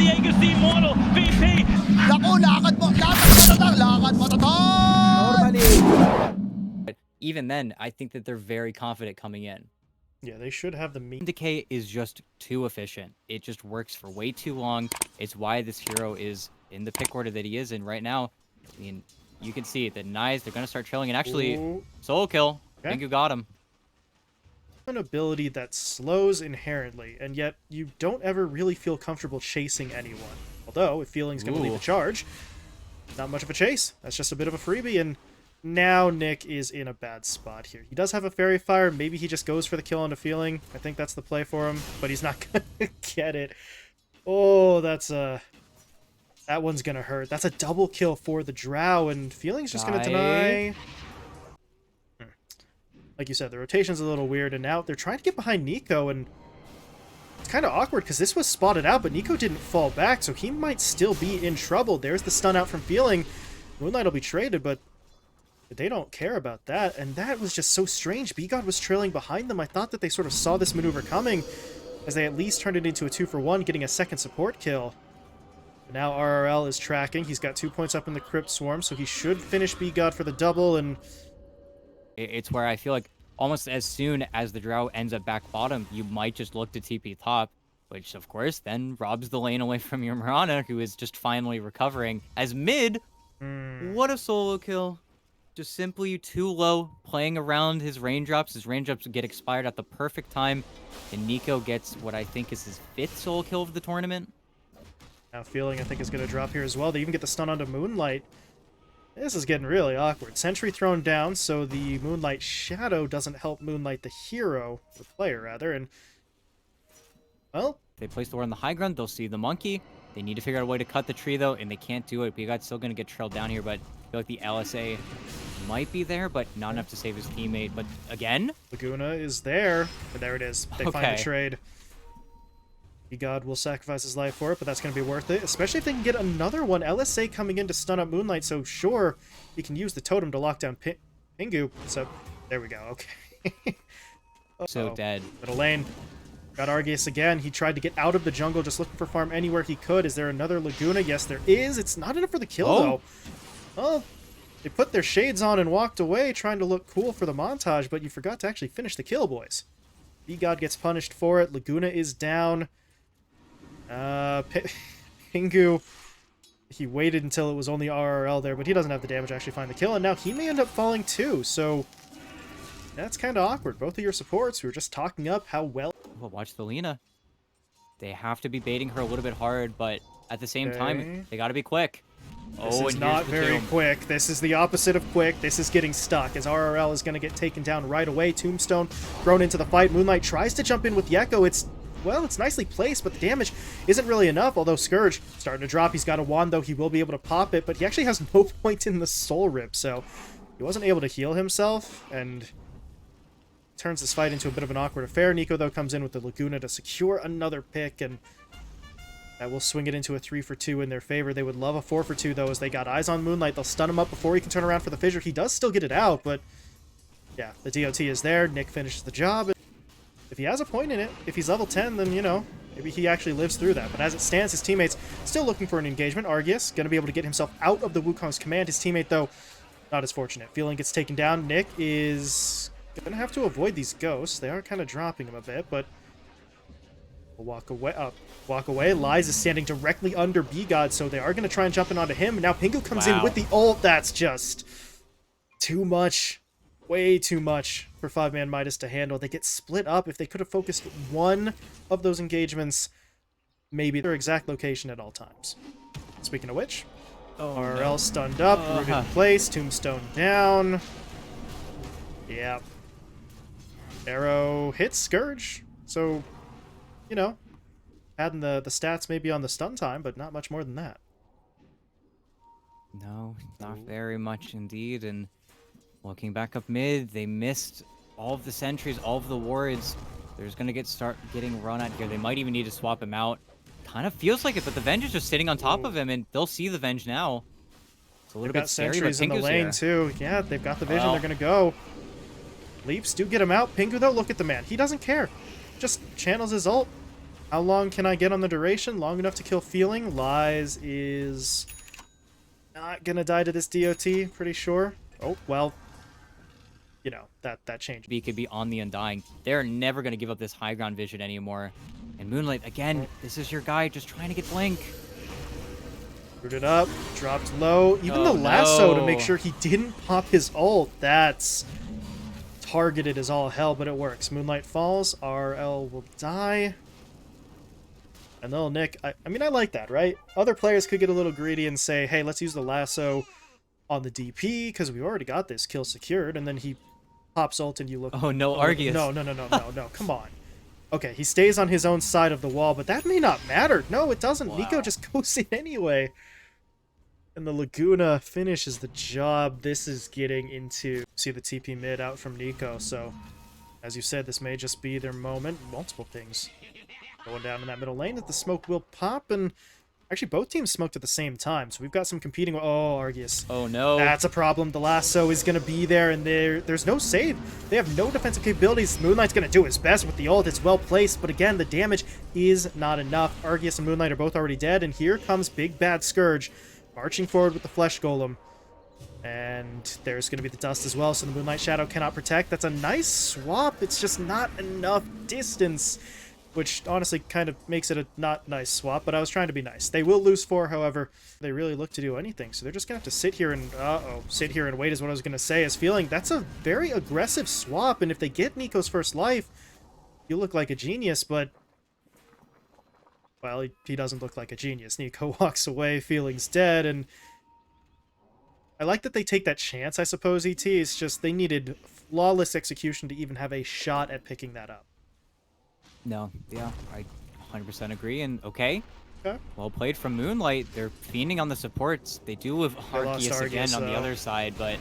Legacy Immortal VP. Naku, lakad mo Normally. But even then, I think that they're very confident coming in. Yeah, they should have the meat. Decay is just too efficient. It just works for way too long. It's why this hero is in the pick order that he is in right now. I mean, you can see the knives, they're going to start trailing. And actually, solo kill. I think you got him. An ability that slows inherently, and yet you don't ever really feel comfortable chasing anyone. Although, if Feeling's going to lead the charge, not much of a chase. That's just a bit of a freebie, and now Nick is in a bad spot here. He does have a Fairy Fire. Maybe he just goes for the kill onto Feeling. I think that's the play for him, but he's not going to get it. Oh, that's a... That one's going to hurt. That's a double kill for the Drow, and Feeling's just going to deny... Like you said, the rotation's a little weird, and now they're trying to get behind Nico, and it's kind of awkward because this was spotted out, but Nico didn't fall back, so he might still be in trouble. There's the stun out from Feeling. Moonlight will be traded, but they don't care about that, and that was just so strange. B-God was trailing behind them. I thought that they sort of saw this maneuver coming, as they at least turned it into a 2-for-1, getting a second support kill. But now RRL is tracking. He's got 2 points up in the Crypt Swarm, so he should finish B-God for the double, and... It's where I feel like almost as soon as the Drow ends up back bottom, you might just look to TP top, which of course then robs the lane away from your Mirana, who is just finally recovering. As mid, what a solo kill. Just simply too low, playing around his raindrops. His raindrops get expired at the perfect time, and Nico gets what I think is his 5th solo kill of the tournament. Now Feeling, I think, is going to drop here as well. They even get the stun onto Moonlight. This is getting really awkward. Sentry thrown down, so the Moonlight Shadow doesn't help Moonlight the hero, the player rather, and... Well... They place the ward on the high ground, they'll see the monkey. They need to figure out a way to cut the tree, though, and they can't do it. Bigot's still going to get trailed down here, but I feel like the LSA might be there, but not enough to save his teammate. But again? Laguna is there. And there it is. They find the trade. B-God will sacrifice his life for it, but that's going to be worth it, especially if they can get another one. LSA coming in to stun up Moonlight, so sure, he can use the totem to lock down Pingu. So, there we go. Okay. So dead. Middle lane. Got Argus again. He tried to get out of the jungle, just looking for farm anywhere he could. Is there another Laguna? Yes, there is. It's not enough for the kill, though. Oh, they put their shades on and walked away, trying to look cool for the montage, but you forgot to actually finish the kill, boys. B-God gets punished for it. Laguna is down. Pingu, he waited until it was only RRL there, but he doesn't have the damage to actually find the kill, and now he may end up falling too, so that's kind of awkward. Both of your supports who were just talking up how well... Well, watch the Lina. They have to be baiting her a little bit hard, but at the same time, they got to be quick. This is not very quick. This is the opposite of quick. This is getting stuck, as RRL is going to get taken down right away. Tombstone thrown into the fight. Moonlight tries to jump in with Yeko. Well, it's nicely placed, but the damage isn't really enough, although Scourge starting to drop. He's got a wand, though. He will be able to pop it, but he actually has no point in the Soul Rip, so he wasn't able to heal himself, and turns this fight into a bit of an awkward affair. Nico, though, comes in with the Laguna to secure another pick, and that will swing it into a 3-for-2 in their favor. They would love a 4-for-2, though, as they got eyes on Moonlight. They'll stun him up before he can turn around for the fissure. He does still get it out, but yeah, the DOT is there. Nick finishes the job. If he has a point in it, if he's level 10, then, you know, maybe he actually lives through that. But as it stands, his teammate's still looking for an engagement. Argus going to be able to get himself out of the Wukong's command. His teammate, though, not as fortunate. Feeling gets taken down. Nick is going to have to avoid these ghosts. They are kind of dropping him a bit, but we'll walk away. Lies is standing directly under B-God, so they are going to try and jump in onto him. Now Pingu comes in with the ult. That's just too much. Way too much for 5ManMidas to handle. They get split up. If they could have focused one of those engagements, maybe their exact location at all times. Speaking of which, RL stunned up, rooted in place, Tombstone down. Yeah. Arrow hits Scourge. So, you know, adding the stats maybe on the stun time, but not much more than that. No, not very much indeed, and looking back up mid, they missed all of the sentries, all of the wards. They're just going to start getting run at here. They might even need to swap him out. Kind of feels like it, but the Venge is just sitting on top of him, and they'll see the Venge now. It's a little bit scary, but sentries in the lane, too. Yeah, they've got the vision. They're going to go. Leaps do get him out. Pingu, though, look at the man. He doesn't care. Just channels his ult. How long can I get on the duration? Long enough to kill Feeling. Lies is not gonna die to this DOT, pretty sure. Oh, well, you know, that changed. B could be on the Undying. They're never going to give up this high ground vision anymore. And Moonlight, again, this is your guy just trying to get Blink. Rooted up, dropped low. Even the lasso to make sure he didn't pop his ult. That's targeted as all hell, but it works. Moonlight falls, RL will die. And little Nick, I mean, I like that, right? Other players could get a little greedy and say, hey, let's use the lasso on the DP, because we already got this kill secured, and then he pops ult and you look... Oh, no, Argus. No, come on. Okay, he stays on his own side of the wall, but that may not matter. No, it doesn't. Wow. Nico just goes in anyway. And the Laguna finishes the job. This is getting into... See the TP mid out from Nico, so... As you said, this may just be their moment. Multiple things going down in that middle lane that the smoke will pop, and... Actually, both teams smoked at the same time, so we've got some competing... Oh, Argus. Oh, no. That's a problem. The lasso is going to be there, and there's no save. They have no defensive capabilities. Moonlight's going to do his best with the ult. It's well placed, but again, the damage is not enough. Argus and Moonlight are both already dead, and here comes Big Bad Scourge, marching forward with the Flesh Golem. And there's going to be the dust as well, so the Moonlight Shadow cannot protect. That's a nice swap. It's just not enough distance, which honestly kind of makes it a not nice swap, but I was trying to be nice. They will lose 4, however. They really look to do anything, so they're just going to have to sit here and... sit here and wait is what I was going to say, is Feeling that's a very aggressive swap, and if they get Nico's first life, you look like a genius, but... Well, he doesn't look like a genius. Nico walks away, Feeling's dead, and... I like that they take that chance, I suppose, ET. It's just they needed flawless execution to even have a shot at picking that up. No, yeah, I 100% agree, and okay. Okay. Well played from Moonlight. They're fiending on the supports. They do have Arceus again on the other side, but...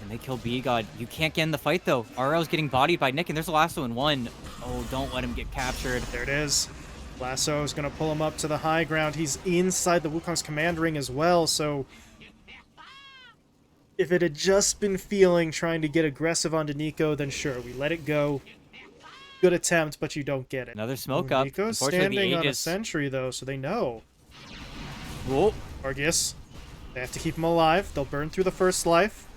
And they kill B-God. You can't get in the fight, though. RL's getting bodied by Nick, and there's a lasso in 1. Oh, don't let him get captured. There it is. Lasso is going to pull him up to the high ground. He's inside the Wukong's command ring as well, so... If it had just been Feeling trying to get aggressive onto Nico, then sure, we let it go. Good attempt, but you don't get it. Another smoke up. Nico's standing on a sentry, though, so they know. Whoa. Argus. They have to keep him alive. They'll burn through the first life.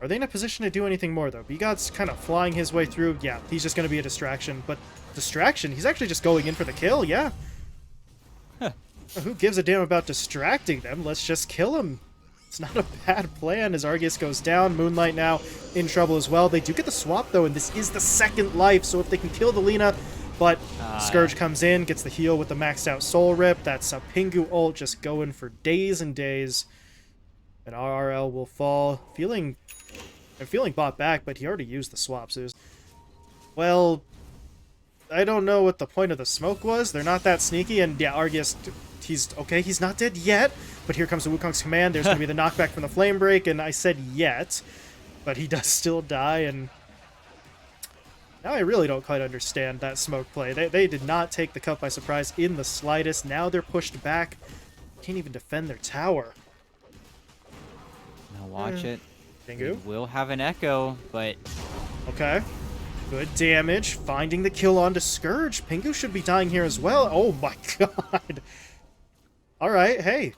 Are they in a position to do anything more, though? B-God's kind of flying his way through. Yeah, he's just going to be a distraction. But distraction? He's actually just going in for the kill, yeah. Who gives a damn about distracting them? Let's just kill him. It's not a bad plan as Argus goes down. Moonlight now in trouble as well. They do get the swap, though, and this is the second life, so if they can kill the Lina, but Scourge comes in, gets the heal with the maxed out Soul Rip. That's a Pingu ult just going for days and days. And RRL will fall. Feeling bought back, but he already used the swap, so well, I don't know what the point of the smoke was. They're not that sneaky, and yeah, Argus... He's okay, he's not dead yet, but here comes the Wukong's command. There's going to be the knockback from the flame break, and I said yet, but he does still die, and now I really don't quite understand that smoke play. They did not take the cup by surprise in the slightest. Now they're pushed back. Can't even defend their tower. Now watch it. Pingu will have an echo, but... Okay. Good damage. Finding the kill onto Scourge. Pingu should be dying here as well. Oh my god. Alright, hey.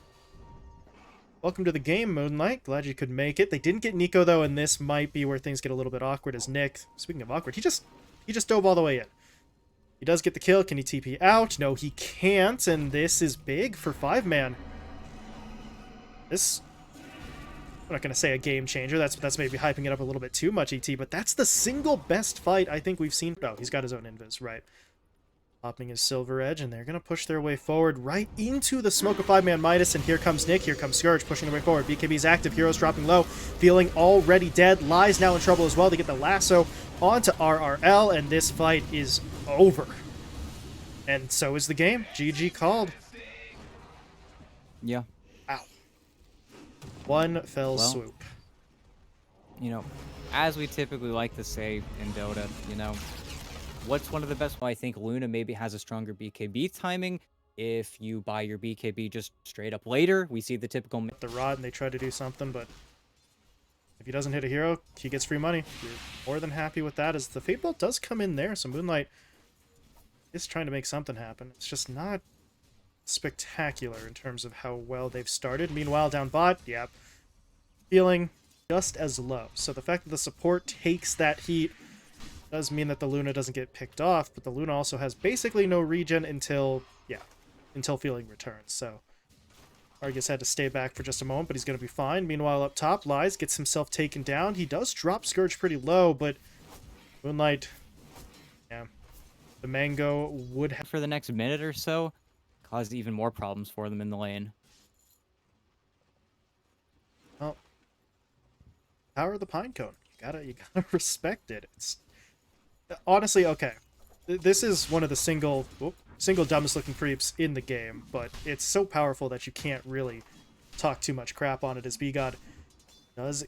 Welcome to the game, Moonlight. Glad you could make it. They didn't get Nico, though, and this might be where things get a little bit awkward as Nick... Speaking of awkward, he just dove all the way in. He does get the kill. Can he TP out? No, he can't, and this is big for 5Man. This... I'm not going to say a game changer. That's maybe hyping it up a little bit too much, ET, but that's the single best fight I think we've seen. Oh, he's got his own invis, right. Popping his Silver Edge, and they're going to push their way forward right into the smoke of 5ManMidas, and here comes Nick, here comes Scourge, pushing their way forward. BKB's active, Heroes dropping low, Feeling already dead. Lies now in trouble as well to get the lasso onto RRL, and this fight is over. And so is the game. GG called. Yeah. Ow. One fell swoop. You know, as we typically like to say in Dota, you know, what's one of the best? Well, I think Luna maybe has a stronger BKB timing. If you buy your BKB just straight up later, we see the typical... The rod, and they try to do something, but if he doesn't hit a hero, he gets free money. You're more than happy with that, as the Fate Bolt does come in there, so Moonlight is trying to make something happen. It's just not spectacular in terms of how well they've started. Meanwhile, down bot, yeah, feeling just as low. So the fact that the support takes that heat does mean that the Luna doesn't get picked off, but the Luna also has basically no regen until feeling returns. So Argus had to stay back for just a moment, but he's going to be fine. Meanwhile, up top, Lies gets himself taken down. He does drop Scourge pretty low, but Moonlight, yeah, the Mango would have... For the next minute or so, cause even more problems for them in the lane. Well, power of the Pinecone. You gotta respect it. It's honestly okay. This is one of the single dumbest looking creeps in the game, but it's so powerful that you can't really talk too much crap on it, as BGod does.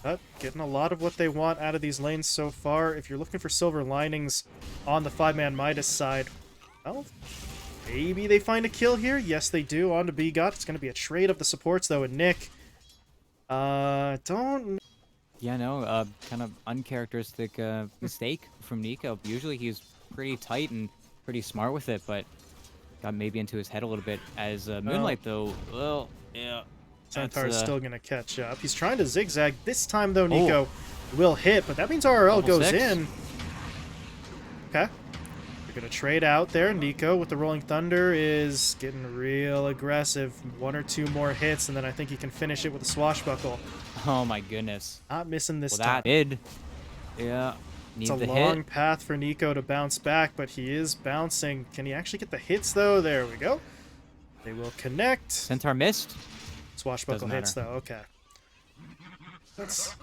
But getting a lot of what they want out of these lanes so far. If you're looking for silver linings on the 5-Man-Midas side, well, maybe they find a kill here. Yes, they do. On to BGod. It's going to be a trade of the supports, though, and Nick. Don't... Yeah, no, kind of uncharacteristic mistake from Nico. Usually he's pretty tight and pretty smart with it, but got maybe into his head a little bit. As Moonlight, though, well, yeah. Centaur's still going to catch up. He's trying to zigzag. This time, though, Nico will hit, but that means RRL goes in. Okay. They're going to trade out there. Nico with the Rolling Thunder is getting real aggressive. 1 or 2 more hits, and then I think he can finish it with a swashbuckle. Oh my goodness. Not missing this time. That did. Yeah. It's a long path for Nico to bounce back, but he is bouncing. Can he actually get the hits, though? There we go. They will connect. Centaur missed. Swashbuckle hits, though. Okay. That's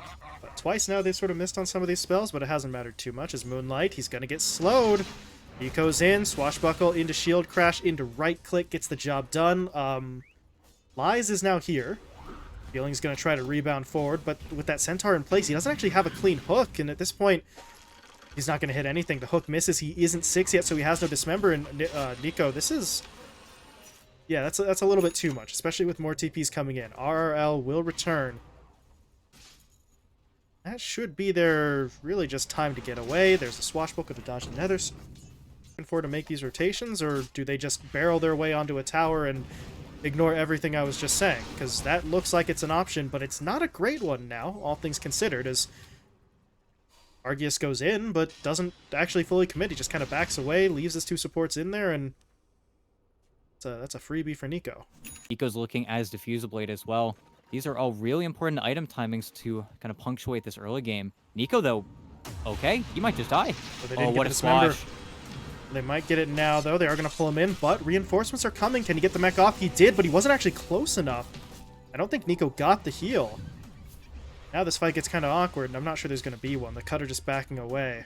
twice now they've sort of missed on some of these spells, but it hasn't mattered too much. As Moonlight, he's going to get slowed. Nico's in. Swashbuckle into shield crash, into right click, gets the job done. Lies is now here. Feeling's going to try to rebound forward, but with that Centaur in place, he doesn't actually have a clean hook, and at this point, he's not going to hit anything. The hook misses. He isn't 6 yet, so he has no Dismember, and Nico, this is... Yeah, that's a little bit too much, especially with more TPs coming in. RRL will return. That should be their really just time to get away. There's a Swashbuckle to dodge the Nether. Looking forward to make these rotations, or do they just barrel their way onto a tower and ignore everything I was just saying? Because that looks like it's an option, but it's not a great one now, all things considered, as Argus goes in, but doesn't actually fully commit. He just kind of backs away, leaves his 2 supports in there, and that's a freebie for Nico. Nico's looking as Diffusal Blade as well. These are all really important item timings to kind of punctuate this early game. Nico, though, okay, he might just die. Oh, what a smash. They might get it now, though. They are going to pull him in, but reinforcements are coming. Can he get the mech off? He did, but he wasn't actually close enough. I don't think Nico got the heal. Now this fight gets kind of awkward, and I'm not sure there's going to be one. The Cutter just backing away.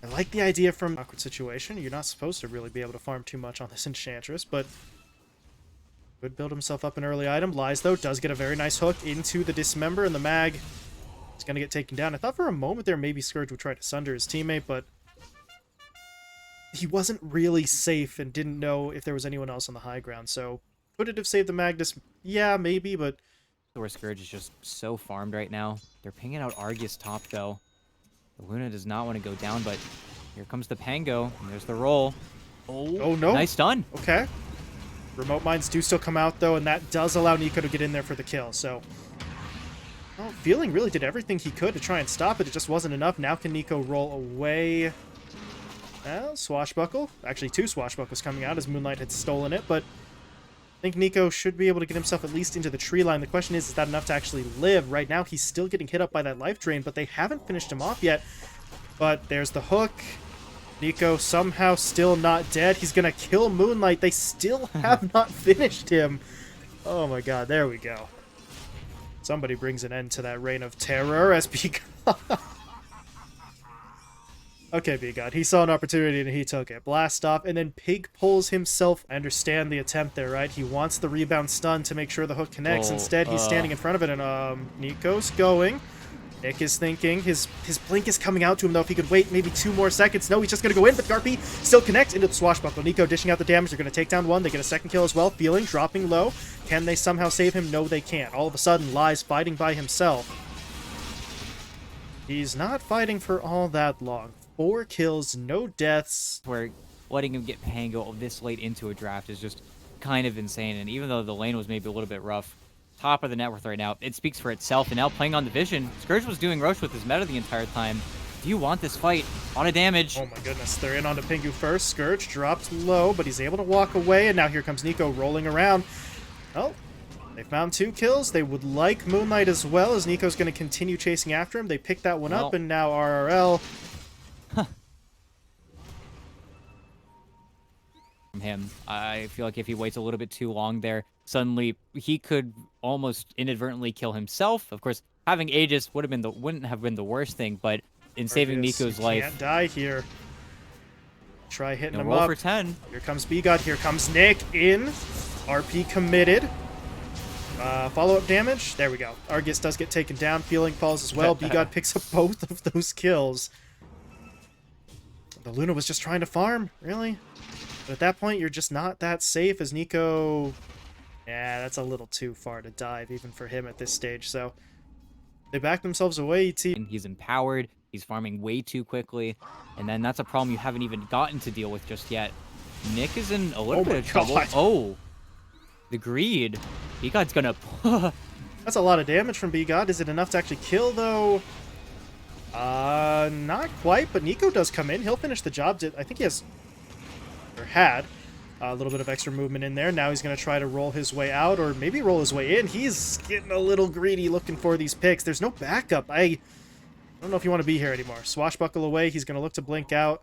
I like the idea from awkward situation. You're not supposed to really be able to farm too much on this Enchantress, but would build himself up an early item. Lies, though, does get a very nice hook into the Dismember, and the Mag is going to get taken down. I thought for a moment there maybe Scourge would try to sunder his teammate, but he wasn't really safe and didn't know if there was anyone else on the high ground, so could it have saved the Magnus? Yeah, maybe, but... Where Scourge is just so farmed right now. They're pinging out Argus top, though. The Luna does not want to go down, but here comes the Pango, and there's the roll. Oh no. Nice stun. Okay. Remote mines do still come out, though, and that does allow Nico to get in there for the kill, so... Well, Feeling really did everything he could to try and stop it. It just wasn't enough. Now can Nico roll away? Well, Swashbuckle. Actually, 2 Swashbuckles coming out as Moonlight had stolen it, but I think Nico should be able to get himself at least into the tree line. The question is that enough to actually live? Right now, he's still getting hit up by that life drain, but they haven't finished him off yet. But there's the hook. Nico somehow still not dead. He's going to kill Moonlight. They still have not finished him. Oh my god, there we go. Somebody brings an end to that reign of terror as BGod. Okay, BGod. He saw an opportunity and he took it. Blast off, and then Pig pulls himself. I understand the attempt there, right? He wants the rebound stun to make sure the hook connects. Instead, he's standing in front of it, and Nico's going. Nick is thinking. His blink is coming out to him, though. If he could wait maybe 2 more seconds. No, he's just going to go in, but Garpy still connects into the Swashbuckle. Nico dishing out the damage. They're going to take down 1. They get a second kill as well. Feeling dropping low. Can they somehow save him? No, they can't. All of a sudden, Lies fighting by himself. He's not fighting for all that long. 4 kills, no deaths. Where letting him get Pango this late into a draft is just kind of insane. And even though the lane was maybe a little bit rough, top of the net worth right now, it speaks for itself. And now playing on the vision, Scourge was doing Roche with his meta the entire time. Do you want this fight? A lot of damage. Oh my goodness, they're in onto Pingu first. Scourge dropped low, but he's able to walk away, and now here comes Nico rolling around. Oh, they found 2 kills. They would like Moonlight as well, as Nico's going to continue chasing after him. They picked that one up, and now RRL... From him, I feel like if he waits a little bit too long there, suddenly he could almost inadvertently kill himself. Of course, having Aegis wouldn't have been the worst thing, but in saving Nico's life, can't die here. Try hitting him roll up. for 10. Here comes B-God. Here comes Nick in. RP committed. Follow-up damage. There we go. Argus does get taken down. Feeling falls as well. B-God picks up both of those kills. The Luna was just trying to farm, really. But at that point, you're just not that safe as Nico... Yeah, that's a little too far to dive, even for him at this stage. So they back themselves away. And he's empowered. He's farming way too quickly. And then that's a problem you haven't even gotten to deal with just yet. Nick is in a little bit of trouble. God. Oh, the greed. B-God's gonna... That's a lot of damage from B-God. Is it enough to actually kill, though? Not quite, but Nico does come in. He'll finish the job. I think he has... or had a little bit of extra movement in there. Now he's going to try to roll his way out, or maybe roll his way in. He's getting a little greedy looking for these picks. There's no backup. I don't know if you want to be here anymore. Swashbuckle away. He's going to look to blink out.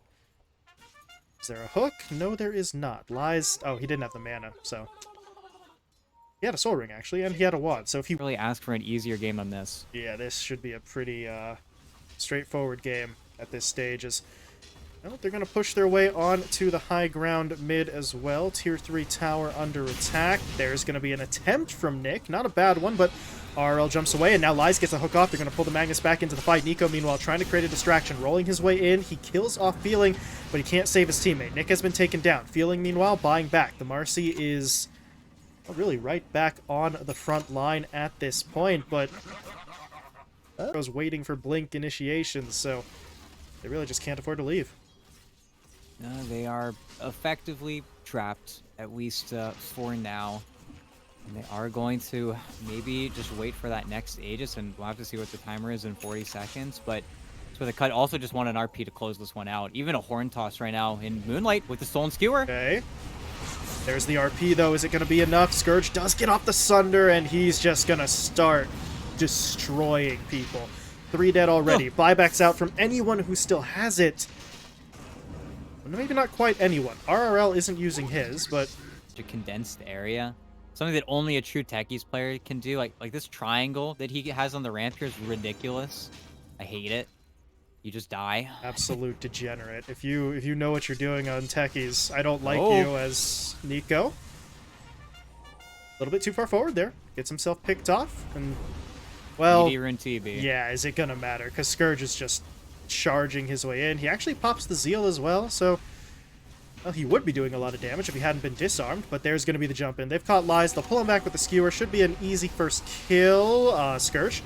Is there a hook? No, there is not. Lies. Oh, he didn't have the mana, so... He had a soul ring, actually, and he had a wand. So if he really ask for an easier game on this. Yeah, this should be a pretty straightforward game at this stage. Well, they're going to push their way on to the high ground mid as well. Tier 3 tower under attack. There's going to be an attempt from Nick. Not a bad one, but RL jumps away, and now Lies gets a hook off. They're going to pull the Magnus back into the fight. Nico, meanwhile, trying to create a distraction. Rolling his way in. He kills off Feeling, but he can't save his teammate. Nick has been taken down. Feeling, meanwhile, buying back. The Marcy is really right back on the front line at this point, but I was waiting for Blink initiations, so they really just can't afford to leave. They are effectively trapped, at least for now. And they are going to maybe just wait for that next Aegis, and we'll have to see what the timer is in 40 seconds. But for the cut, also just want an RP to close this one out. Even a Horn Toss right now in Moonlight with the Stolen Skewer. Okay. There's the RP, though. Is it going to be enough? Scourge does get off the Sunder, and he's just going to start destroying people. 3 dead already. Buybacks out from anyone who still has it. Well, maybe not quite anyone. RRL isn't using his, but... A condensed area. Something that only a true Techies player can do. Like this triangle that he has on the ramp here is ridiculous. I hate it. You just die. Absolute degenerate. If you know what you're doing on Techies, I don't like you as Nico. A little bit too far forward there. Gets himself picked off, and... Well, TB. Yeah, is it gonna matter? Because Scourge is just charging his way in. He actually pops the Zeal as well, so well, he would be doing a lot of damage if he hadn't been disarmed, but there's going to be the jump in. They've caught Lies. They'll pull him back with the Skewer. Should be an easy first kill. Scourge.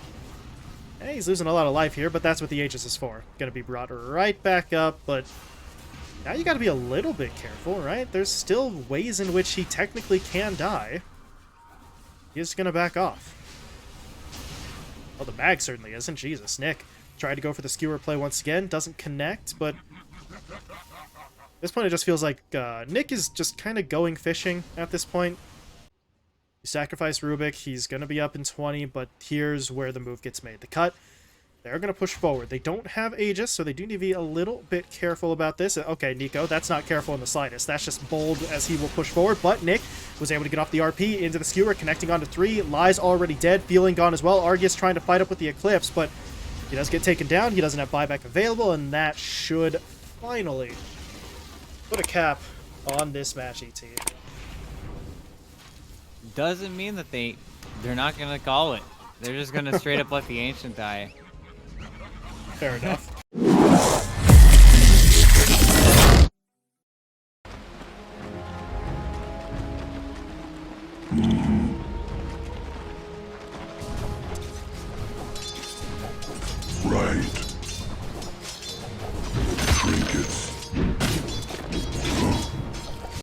Hey, he's losing a lot of life here, but that's what the Aegis is for. Going to be brought right back up, but now you got to be a little bit careful, right? There's still ways in which he technically can die. He's going to back off. Well, the mag certainly isn't. Jesus, Nick. Tried to go for the Skewer play once again. Doesn't connect, but at this point it just feels like Nick is just kind of going fishing at this point. You sacrifice Rubik. He's going to be up in 20, but here's where the move gets made. The cut. They're going to push forward. They don't have Aegis, so they do need to be a little bit careful about this. Okay, Nico, that's not careful in the slightest. That's just bold as he will push forward, but Nick was able to get off the RP into the Skewer, connecting onto 3. Lies already dead. Feeling gone as well. Argus trying to fight up with the Eclipse, but he does get taken down. He doesn't have buyback available, and that should finally put a cap on this match, ET. Doesn't mean that they're not going to call it. They're just going to straight up let the Ancient die. Fair enough. Right. trinkets.